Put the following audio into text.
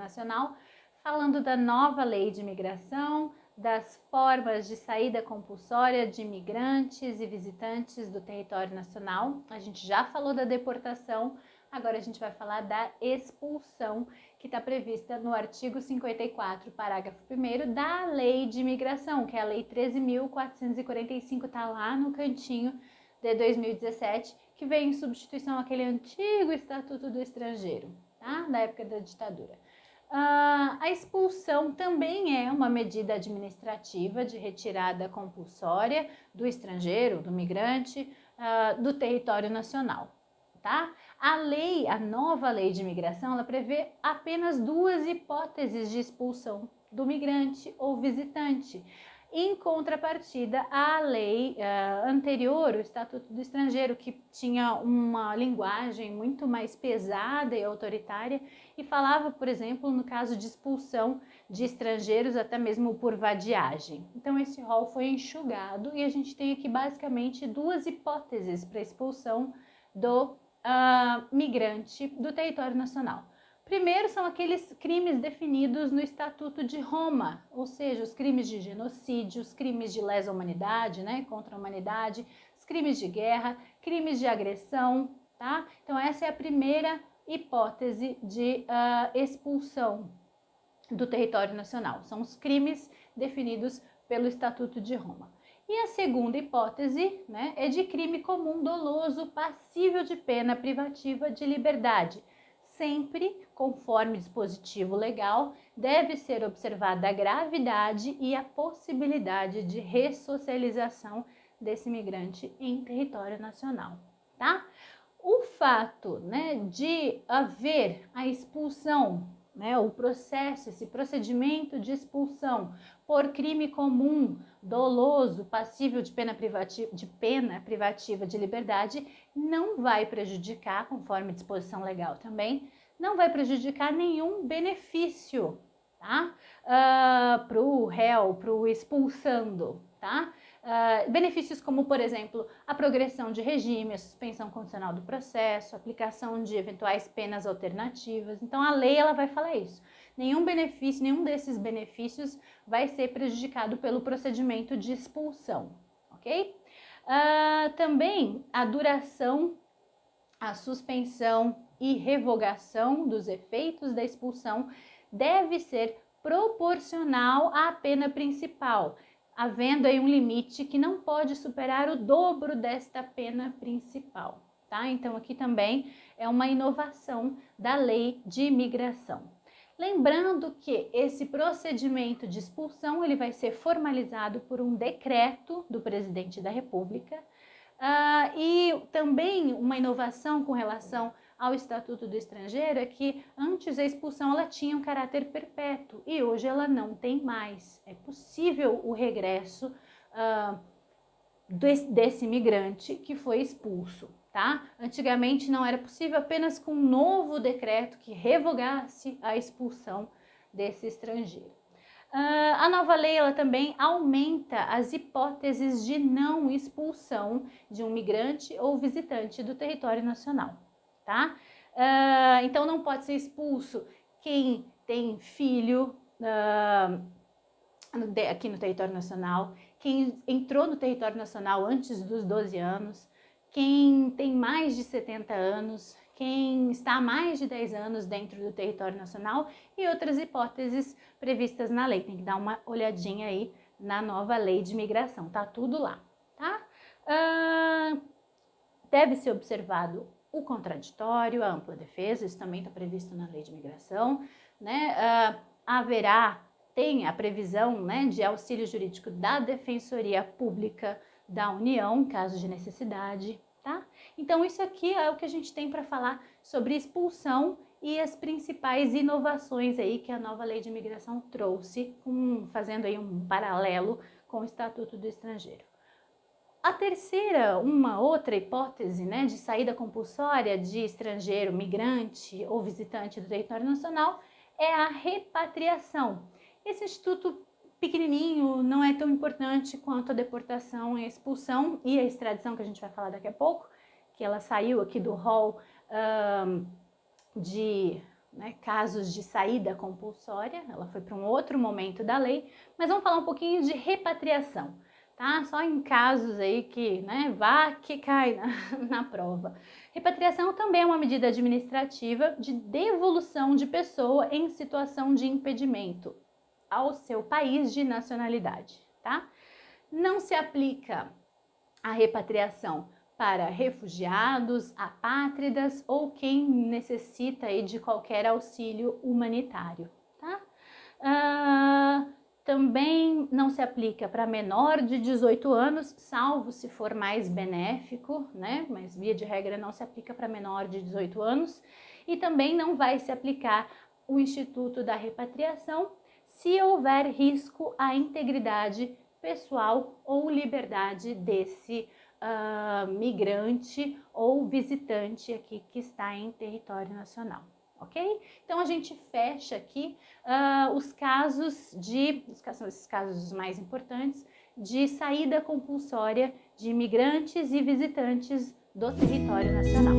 Nacional, falando da nova lei de imigração, das formas de saída compulsória de imigrantes e visitantes do território nacional. A gente já falou da deportação, agora a gente vai falar da expulsão, que está prevista no artigo 54, parágrafo 1º da Lei de Imigração, que é a Lei 13.445, está lá no cantinho de 2017, que veio em substituição àquele antigo Estatuto do Estrangeiro, tá? Da época da ditadura. A expulsão também é uma medida administrativa de retirada compulsória do estrangeiro, do migrante, do território nacional, tá? A nova lei de imigração, ela prevê apenas duas hipóteses de expulsão do migrante ou visitante. Em contrapartida, a lei anterior, o Estatuto do Estrangeiro, que tinha uma linguagem muito mais pesada e autoritária e falava, por exemplo, no caso de expulsão de estrangeiros, até mesmo por vadiagem. Então, esse rol foi enxugado e a gente tem aqui basicamente duas hipóteses para expulsão do migrante do território nacional. Primeiro são aqueles crimes definidos no Estatuto de Roma, ou seja, os crimes de genocídio, os crimes de lesa humanidade, né, contra a humanidade, os crimes de guerra, crimes de agressão, tá? Então essa é a primeira hipótese de expulsão do território nacional, são os crimes definidos pelo Estatuto de Roma. E a segunda hipótese, né, é de crime comum doloso passível de pena privativa de liberdade. Sempre, conforme dispositivo legal, deve ser observada a gravidade e a possibilidade de ressocialização desse migrante em território nacional, tá? O fato, né, de haver a expulsão, né, o processo, esse procedimento de expulsão por crime comum, doloso, passível de pena privativa de liberdade, não vai prejudicar, conforme disposição legal também, não vai prejudicar nenhum benefício, tá? Para o réu, para o expulsando, tá? Benefícios como, por exemplo, a progressão de regime, a suspensão condicional do processo, a aplicação de eventuais penas alternativas. Então, a lei ela vai falar isso. Nenhum benefício, nenhum desses benefícios vai ser prejudicado pelo procedimento de expulsão, ok? Também a duração, a suspensão e revogação dos efeitos da expulsão deve ser proporcional à pena principal, havendo aí um limite que não pode superar o dobro desta pena principal, tá? Então aqui também é uma inovação da lei de imigração. Lembrando que esse procedimento de expulsão ele vai ser formalizado por um decreto do presidente da República e também uma inovação com relação ao Estatuto do Estrangeiro é que antes a expulsão ela tinha um caráter perpétuo e hoje ela não tem mais. É possível o regresso desse imigrante que foi expulso, tá? Antigamente não era possível, apenas com um novo decreto que revogasse a expulsão desse estrangeiro. A nova lei ela também aumenta as hipóteses de não expulsão de um migrante ou visitante do território nacional, tá? Então não pode ser expulso quem tem filho aqui no território nacional, quem entrou no território nacional antes dos 12 anos, quem tem mais de 70 anos, quem está há mais de 10 anos dentro do território nacional e outras hipóteses previstas na lei. Tem que dar uma olhadinha aí na nova lei de imigração, tá tudo lá, tá? Deve ser observado o contraditório, a ampla defesa, isso também está previsto na lei de imigração, né? Tem a previsão, né, de auxílio jurídico da Defensoria Pública da União, em caso de necessidade, tá? Então, isso aqui é o que a gente tem para falar sobre expulsão e as principais inovações aí que a nova lei de imigração trouxe, fazendo aí um paralelo com o Estatuto do Estrangeiro. A terceira, uma outra hipótese, né, de saída compulsória de estrangeiro, migrante ou visitante do território nacional é a repatriação. Esse instituto pequenininho não é tão importante quanto a deportação e a expulsão e a extradição, que a gente vai falar daqui a pouco, que ela saiu aqui do rol né, casos de saída compulsória, ela foi para um outro momento da lei, mas vamos falar um pouquinho de repatriação, tá? Só em casos aí que, né, vá que cai na prova. Repatriação também é uma medida administrativa de devolução de pessoa em situação de impedimento ao seu país de nacionalidade, tá? Não se aplica a repatriação para refugiados, apátridas ou quem necessita aí de qualquer auxílio humanitário, tá? Também não se aplica para menor de 18 anos, salvo se for mais benéfico, né? Mas via de regra não se aplica para menor de 18 anos. E também não vai se aplicar o Instituto da Repatriação se houver risco à integridade pessoal ou liberdade desse migrante ou visitante aqui que está em território nacional, ok? Então a gente fecha aqui os casos são esses casos mais importantes de saída compulsória de imigrantes e visitantes do território nacional.